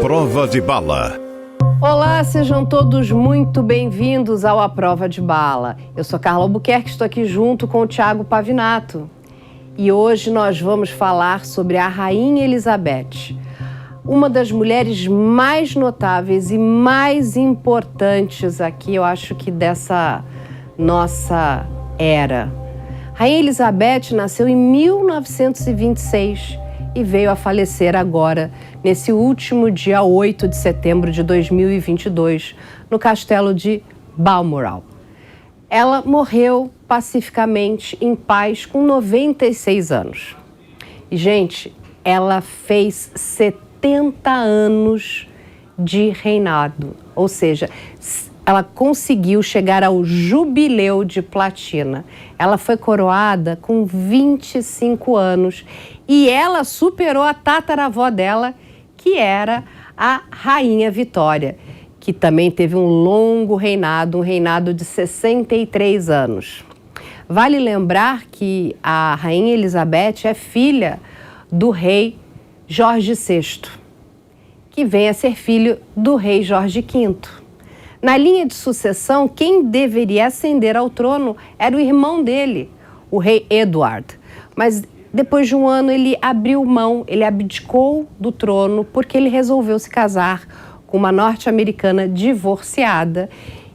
Prova de Bala. Olá, sejam todos muito bem-vindos ao A Prova de Bala. Eu sou Carla Albuquerque, estou aqui junto com o Thiago Pavinato. E hoje nós vamos falar sobre a Rainha Elizabeth, uma das mulheres mais notáveis e mais importantes aqui, eu acho que dessa nossa era. Rainha Elizabeth nasceu em 1926 e veio a falecer agora, nesse último dia 8 de setembro de 2022, no castelo de Balmoral. Ela morreu pacificamente, em paz, com 96 anos. E, gente, ela fez 70 anos de reinado, ou seja, ela conseguiu chegar ao jubileu de platina. Ela foi coroada com 25 anos e ela superou a tataravó dela, que era a Rainha Vitória, que também teve um longo reinado, um reinado de 63 anos. Vale lembrar que a Rainha Elizabeth é filha do rei Jorge VI, que vem a ser filho do rei Jorge V. Na linha de sucessão, quem deveria ascender ao trono era o irmão dele, o rei Edward. Mas depois de um ano ele abriu mão, ele abdicou do trono porque ele resolveu se casar com uma norte-americana divorciada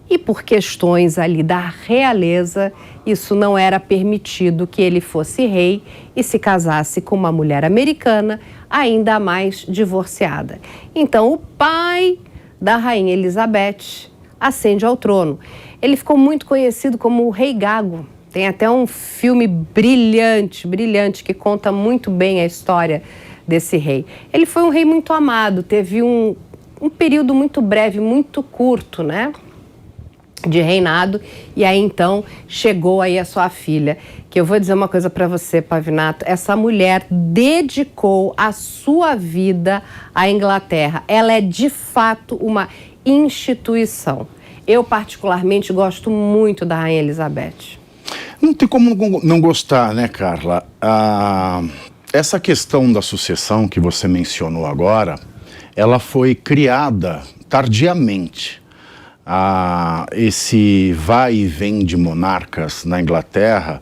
e por questões ali da realeza, isso não era permitido que ele fosse rei e se casasse com uma mulher americana, ainda mais divorciada. Então o pai da Rainha Elizabeth ascende ao trono. Ele ficou muito conhecido como o Rei Gago. Tem até um filme brilhante, que conta muito bem a história desse rei. Ele foi um rei muito amado, teve um período muito breve, muito curto, né, de reinado, e aí então chegou aí a sua filha, que eu vou dizer uma coisa para você, Pavinato, essa mulher dedicou a sua vida à Inglaterra. Ela é de fato uma instituição. Eu particularmente gosto muito da Rainha Elizabeth. Não tem como não gostar, né, Carla? Essa questão da sucessão que você mencionou agora, ela foi criada tardiamente. Esse vai e vem de monarcas na Inglaterra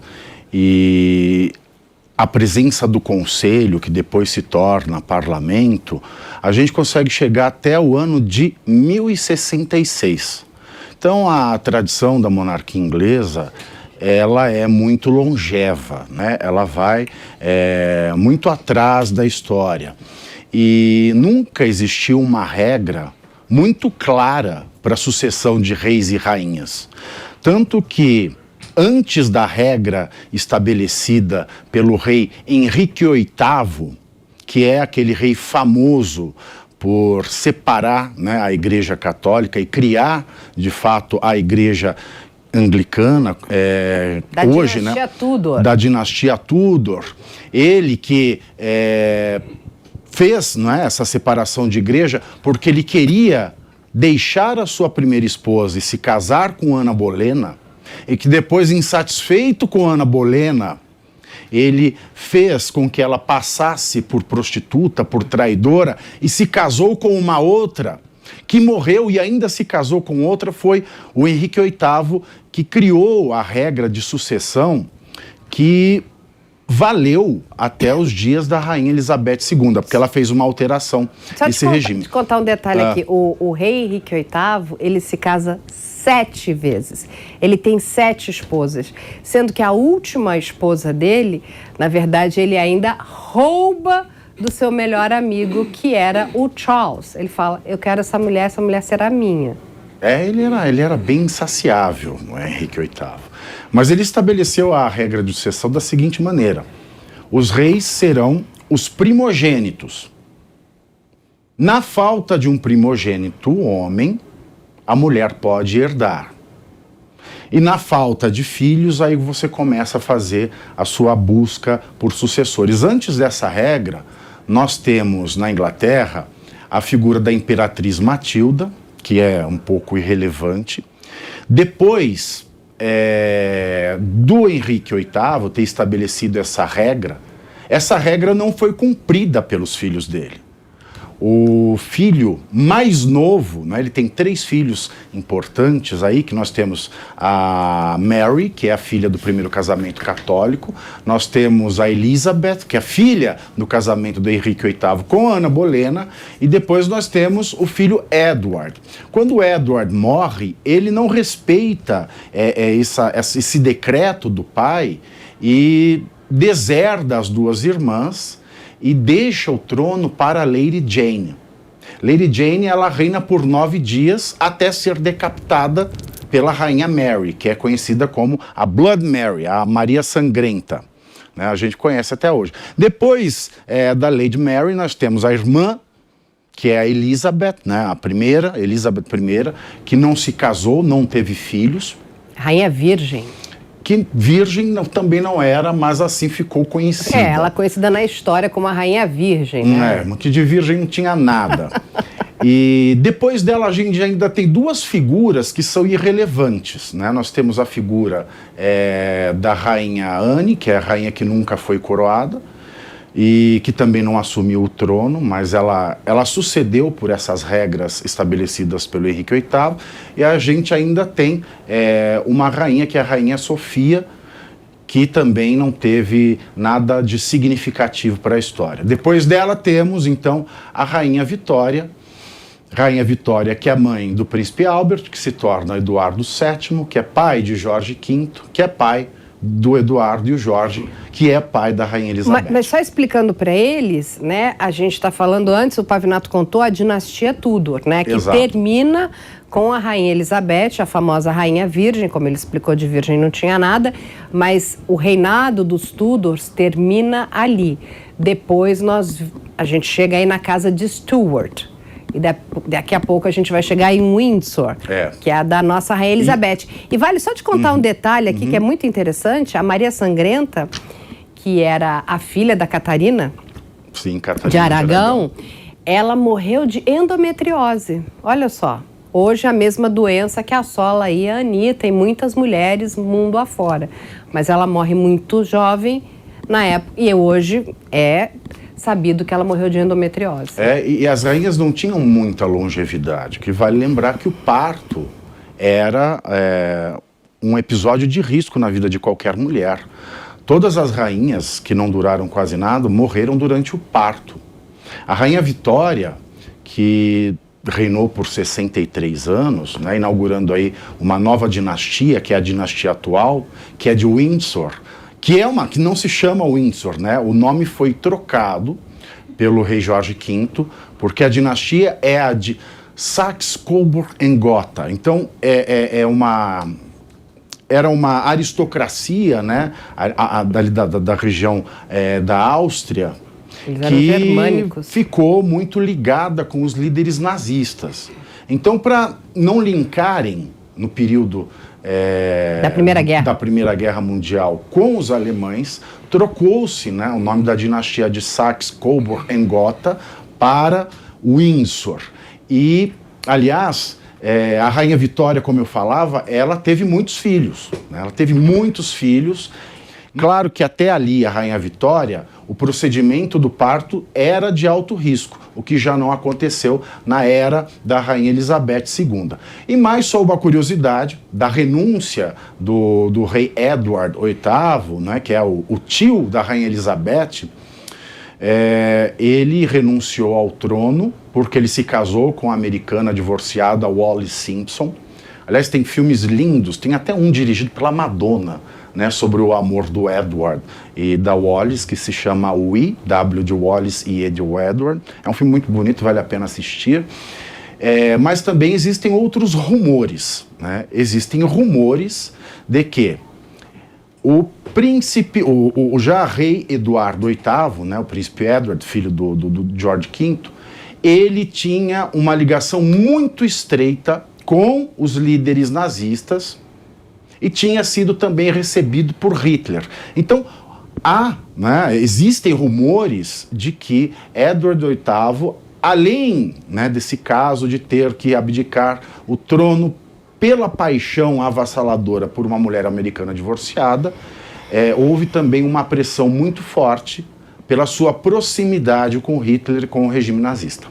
e a presença do conselho, que depois se torna parlamento, a gente consegue chegar até o ano de 1066. Então a tradição da monarquia inglesa, ela é muito longeva, né? Ela vai muito atrás da história. E nunca existiu uma regra muito clara para a sucessão de reis e rainhas. Tanto que, antes da regra estabelecida pelo rei Henrique VIII, que é aquele rei famoso por separar, né, a Igreja Católica e criar, de fato, a Igreja anglicana, da hoje, dinastia, né, Tudor. Da dinastia Tudor. Ele que fez, não é, essa separação de igreja porque ele queria deixar a sua primeira esposa e se casar com Ana Bolena, e que depois, insatisfeito com Ana Bolena, ele fez com que ela passasse por prostituta, por traidora, e se casou com uma outra, que morreu e ainda se casou com outra. Foi o Henrique VIII que criou a regra de sucessão que valeu até os dias da Rainha Elizabeth II, porque ela fez uma alteração nesse regime. Deixa eu contar um detalhe aqui. O rei Henrique VIII, ele se casa 7 vezes. Ele tem 7 esposas, sendo que a última esposa dele, na verdade, ele ainda rouba do seu melhor amigo, que era o Charles. Ele fala, eu quero essa mulher será minha. Ele era bem insaciável, não é, Henrique VIII. Mas ele estabeleceu a regra de sucessão da seguinte maneira: os reis serão os primogênitos. Na falta de um primogênito homem, a mulher pode herdar. E na falta de filhos, aí você começa a fazer a sua busca por sucessores. Antes dessa regra, nós temos na Inglaterra a figura da imperatriz Matilda, que é um pouco irrelevante. Depois do Henrique VIII ter estabelecido essa regra não foi cumprida pelos filhos dele. O filho mais novo, né, ele tem 3 filhos importantes aí, que nós temos a Mary, que é a filha do primeiro casamento católico, nós temos a Elizabeth, que é a filha do casamento do Henrique VIII com a Ana Bolena, e depois nós temos o filho Edward. Quando o Edward morre, ele não respeita esse decreto do pai e deserda as 2 irmãs, e deixa o trono para Lady Jane. Lady Jane, ela reina por 9 dias até ser decapitada pela rainha Mary, que é conhecida como a Blood Mary, a Maria Sangrenta. Né? A gente conhece até hoje. Depois da Lady Mary, nós temos a irmã, que é a Elizabeth, né? A primeira, Elizabeth I, que não se casou, não teve filhos. Rainha Virgem. Que virgem também não era, mas assim ficou conhecida. Ela é conhecida na história como a Rainha Virgem, né? Que de virgem não tinha nada. E depois dela a gente ainda tem 2 figuras que são irrelevantes, né? Nós temos a figura da Rainha Anne, que é a rainha que nunca foi coroada, e que também não assumiu o trono, mas ela sucedeu por essas regras estabelecidas pelo Henrique VIII, e a gente ainda tem uma rainha, que é a Rainha Sofia, que também não teve nada de significativo para a história. Depois dela temos, então, a Rainha Vitória, que é mãe do príncipe Albert, que se torna Eduardo VII, que é pai de Jorge V, que é pai do Eduardo e o Jorge, que é pai da Rainha Elizabeth. Mas só explicando para eles, né, a gente está falando antes, o Pavinato contou a dinastia Tudor, né, que Exato. termina com a Rainha Elizabeth, a famosa Rainha Virgem, como ele explicou, de virgem não tinha nada, mas o reinado dos Tudors termina ali. Depois a gente chega aí na casa de Stuart. E daqui a pouco a gente vai chegar em Windsor, que é a da nossa Rainha Elizabeth. E vale só te contar um detalhe aqui que é muito interessante. A Maria Sangrenta, que era a filha da Catarina, Catarina de Aragão, ela morreu de endometriose. Olha só, hoje a mesma doença que assola aí a Anitta e muitas mulheres mundo afora. Mas ela morre muito jovem na época, e hoje é sabido que ela morreu de endometriose. E as rainhas não tinham muita longevidade, que vale lembrar que o parto era um episódio de risco na vida de qualquer mulher. Todas as rainhas, que não duraram quase nada, morreram durante o parto. A Rainha Vitória, que reinou por 63 anos, né, inaugurando aí uma nova dinastia, que é a dinastia atual, que é de Windsor, que não se chama Windsor, né? O nome foi trocado pelo rei Jorge V, porque a dinastia é a de Saxe-Coburg-Gotha. Então, era uma aristocracia, né? Da região da Áustria, que ficou muito ligada com os líderes nazistas. Então, para não linkarem no período da Primeira Guerra Mundial com os alemães, trocou-se, né, o nome da dinastia de Saxe-Coburg-Gotha para Windsor. E, aliás, a Rainha Vitória, como eu falava, ela teve muitos filhos, né? Ela teve muitos filhos. Claro que até ali, a Rainha Vitória, o procedimento do parto era de alto risco, o que já não aconteceu na era da Rainha Elizabeth II. E mais só uma curiosidade da renúncia do rei Edward VIII, né, que é o tio da Rainha Elizabeth. Ele renunciou ao trono porque ele se casou com a americana divorciada Wallis Simpson. Aliás, tem filmes lindos, tem até um dirigido pela Madonna, né, sobre o amor do Edward e da Wallis, que se chama We, W de Wallis e E de Edward. É um filme muito bonito, vale a pena assistir. Mas também existem outros rumores, né? Existem rumores de que o príncipe, o já rei Eduardo VIII, né, o príncipe Edward, filho do George V, ele tinha uma ligação muito estreita com os líderes nazistas e tinha sido também recebido por Hitler. Então, existem rumores de que Edward VIII, além, né, desse caso de ter que abdicar o trono pela paixão avassaladora por uma mulher americana divorciada, houve também uma pressão muito forte pela sua proximidade com Hitler e com o regime nazista.